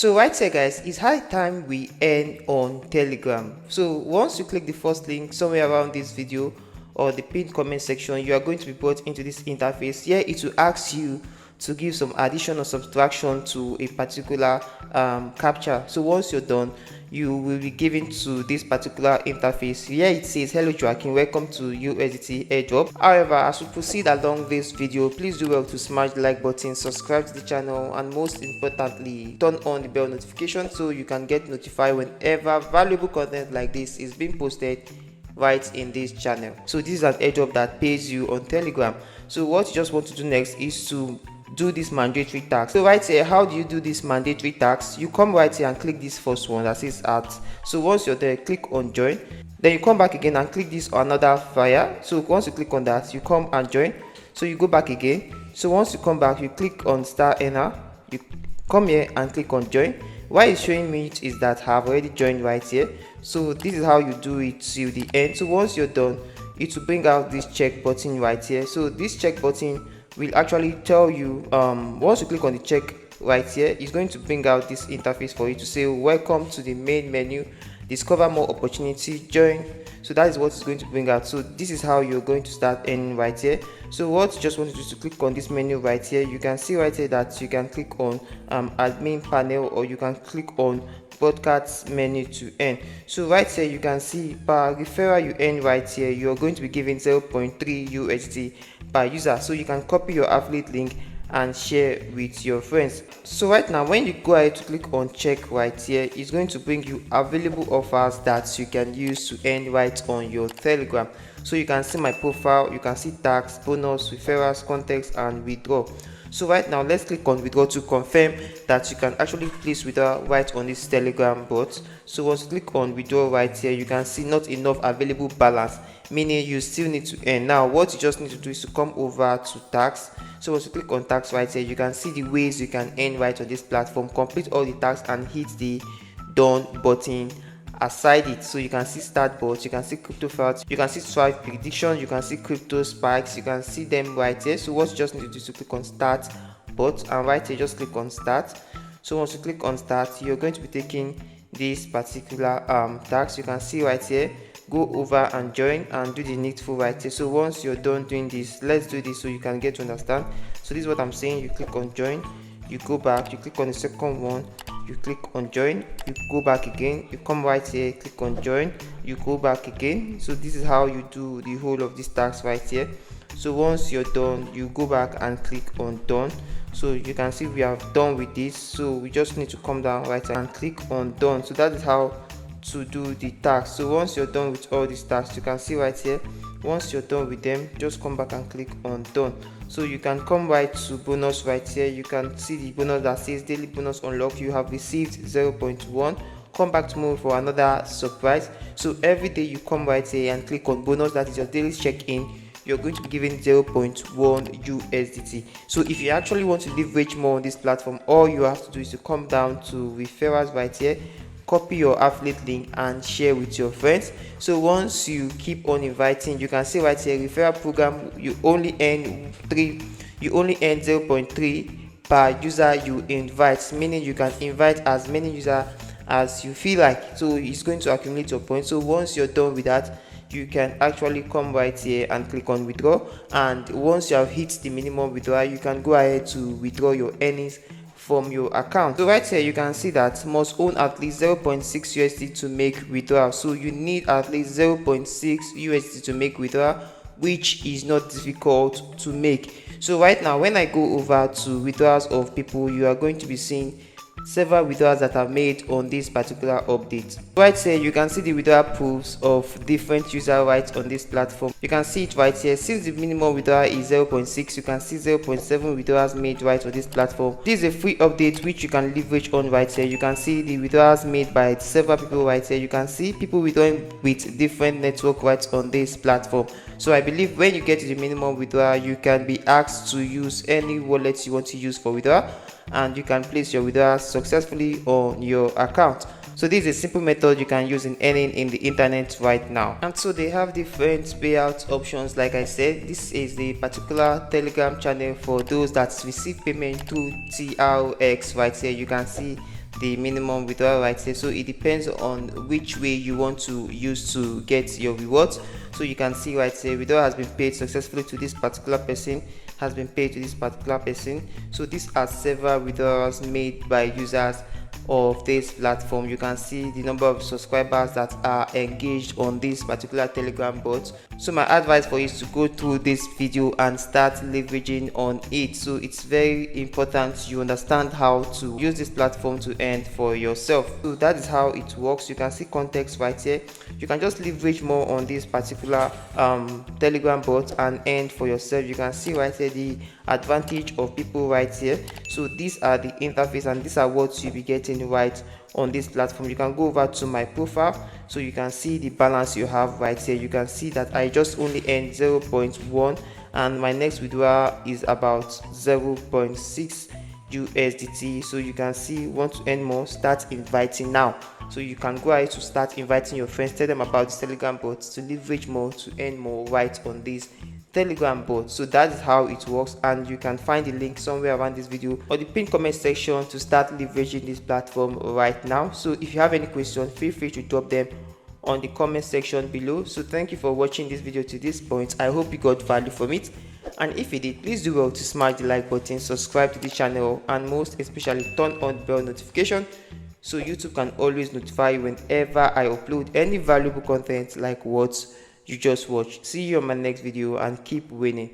So right here guys, it's high time we earn on Telegram. So once you click the first link somewhere around this video or the pinned comment section, you are going to be brought into this interface. Here it will ask you to give some addition or subtraction to a particular captcha. So once you're done, you will be given to this particular interface. Here it says, hello Joaquin, welcome to USDT airdrop. However, as we proceed along this video, please do well to smash the like button, subscribe to the channel, and most importantly, turn on the bell notification so you can get notified whenever valuable content like this is being posted right in this channel. So this is an airdrop that pays you on Telegram. So what you just want to do next is to do this mandatory tax. So right here, how do you do this mandatory tax? You come right here and click this first one that says add. So once you're there, click on join. Then you come back again and click this another fire. So once you click on that, you come and join. So you go back again. So once you come back, you click on star enter. You come here and click on join. Why it's showing me it is that I have already joined right here. So this is how you do it till the end. So once you're done, it will bring out this check button right here. So this check button will actually tell you, once you click on the check right here, it's going to bring out this interface for you to say welcome to the main menu, discover more opportunity, join. So that is what it's going to bring out. So this is how you're going to start earning right here. So what you just want to do is to click on this menu right here. You can see right here that you can click on admin panel, or you can click on broadcast menu to earn. So right here you can see per referral you earn right here, you're going to be given 0.3 USD per user. So you can copy your affiliate link and share with your friends. So right now when you go ahead to click on check right here, it's going to bring you available offers that you can use to earn right on your Telegram. So you can see my profile, you can see tax, bonus, referrals, context, and withdraw. So right now let's click on withdraw to confirm that you can actually place withdraw right on this Telegram bot. So once you click on withdraw right here, you can see not enough available balance, meaning you still need to earn. Now what you just need to do is to come over to tax. So once you click on tax right here, you can see the ways you can earn right on this platform. Complete all the tax and hit the done button aside it. So you can see start bot, you can see crypto files, you can see swipe prediction, you can see crypto spikes, you can see them right here. So what you just need to do is to click on start bot, and right here just click on start. So once you click on start, you're going to be taking this particular tax. You can see right here, go over and join and do the needful right here. So once you're done doing this, let's do this so you can get to understand. So this is what I'm saying. You click on join, you go back, you click on the second one, you click on join, you go back again, you come right here, click on join, you go back again. So this is how you do the whole of this task right here. So once you're done, you go back and click on done. So you can see we have done with this. So we just need to come down right and click on done. So that is how to do the task. So once you're done with all these tasks, you can see right here, once you're done with them, just come back and click on done. So you can come right to bonus right here. You can see the bonus that says daily bonus unlock. You have received 0.1. Come back tomorrow for another surprise. So every day you come right here and click on bonus, that is your daily check-in, you're going to be given 0.1 USDT. So if you actually want to leverage more on this platform, all you have to do is to come down to referrals right here, copy your affiliate link and share with your friends. So once you keep on inviting, you can see right here, referral program, you only earn 0.3 per user you invite, meaning you can invite as many users as you feel like. So it's going to accumulate your points. So once you're done with that, you can actually come right here and click on withdraw, and once you have hit the minimum withdrawal, you can go ahead to withdraw your earnings from your account. So right here you can see that must own at least 0.6 USD to make withdrawal. So you need at least 0.6 USD to make withdrawal, which is not difficult to make. So right now when I go over to withdrawals of people, you are going to be seeing several withdrawals that are made on this particular update. Right here you can see the withdrawal proofs of different user rights on this platform. You can see it right here. Since the minimum withdrawal is 0.6, you can see 0.7 withdrawals made right on this platform. This is a free update which you can leverage on right here. You can see the withdrawals made by several people right here. You can see people withdrawing with different network rights on this platform. So I believe when you get to the minimum withdrawal, you can be asked to use any wallet you want to use for withdrawal, and you can place your withdrawal successfully on your account. So this is a simple method you can use in earning in the internet right now. And so they have different payout options. Like I said, this is the particular Telegram channel for those that receive payment through TRX right here. You can see the minimum withdrawal right here. So it depends on which way you want to use to get your rewards. So you can see right here, withdrawal has been paid successfully to this particular person, has been paid to this particular person. So these are several withdrawals made by users of this platform. You can see the number of subscribers that are engaged on this particular Telegram bot. So my advice for you is to go through this video and start leveraging on it. So it's very important you understand how to use this platform to earn for yourself. So that is how it works. You can see context right here. You can just leverage more on this particular Telegram bot and earn for yourself. You can see right here the advantage of people right here. So these are the interface and these are what you'll be getting right on this platform. You can go over to my profile, so you can see the balance you have right here. You can see that I just only earned 0.1 and my next withdrawal is about 0.6 USDT. So you can see, want to earn more, start inviting now. So you can go ahead to start inviting your friends, tell them about this Telegram bot to leverage more, to earn more right on this Telegram bot. So that is how it works, and you can find the link somewhere around this video or the pinned comment section to start leveraging this platform right now. So if you have any questions, feel free to drop them on the comment section below. So thank you for watching this video to this point. I hope you got value from it, and if you did, please do well to smash the like button, subscribe to the channel, and most especially turn on bell notification so YouTube can always notify you whenever I upload any valuable content like what you just watched. See you on my next video and keep winning.